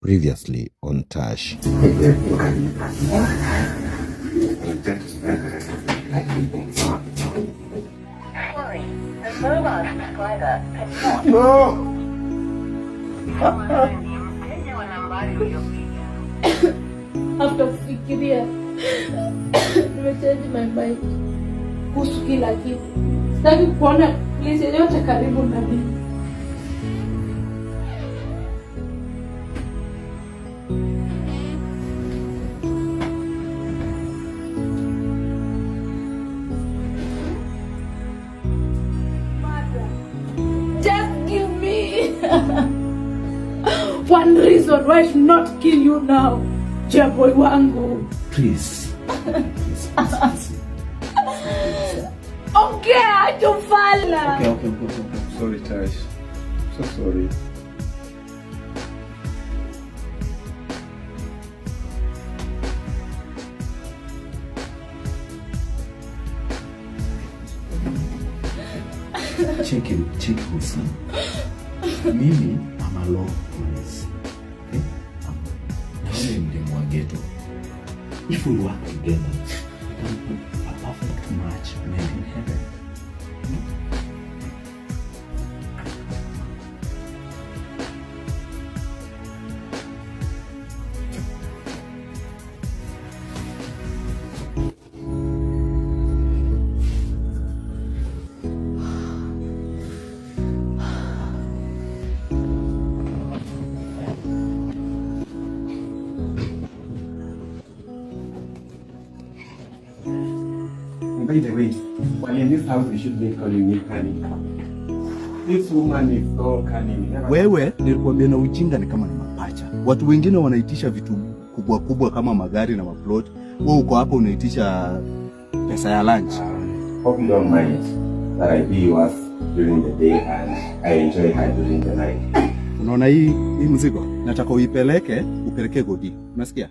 Previously on Tash. Sorry, the mobile subscriber has not. No! After kufikiria nimechange my mind kuhusu kila kitu. Sitaki kuona please yote karibu na mimi. Just give me one reason why I should not kill you now, Jaboy wangu. Please. Okay, Ajufala. Okay. Sorry, Tash. So sorry. Check this. Mimi, I'm a law police. Okay? I'm the Mwageto. If we work together, we can put a perfect match made in heaven. By the way, while in this house, we should be calling me Kani. This woman is so cunning. Wewe nilikwambia na ujinga ni kama ni mapacha. Watu wengine wanaitisha vitu kubwa kubwa kama magari na maplot. Wewe uko hapo unaitisha pesa ya lunch. Hope you don't mind that I be yours during the day and I enjoy her during the night. Unaona hii mzigo? Nataka upeleke Godi. Unasikia?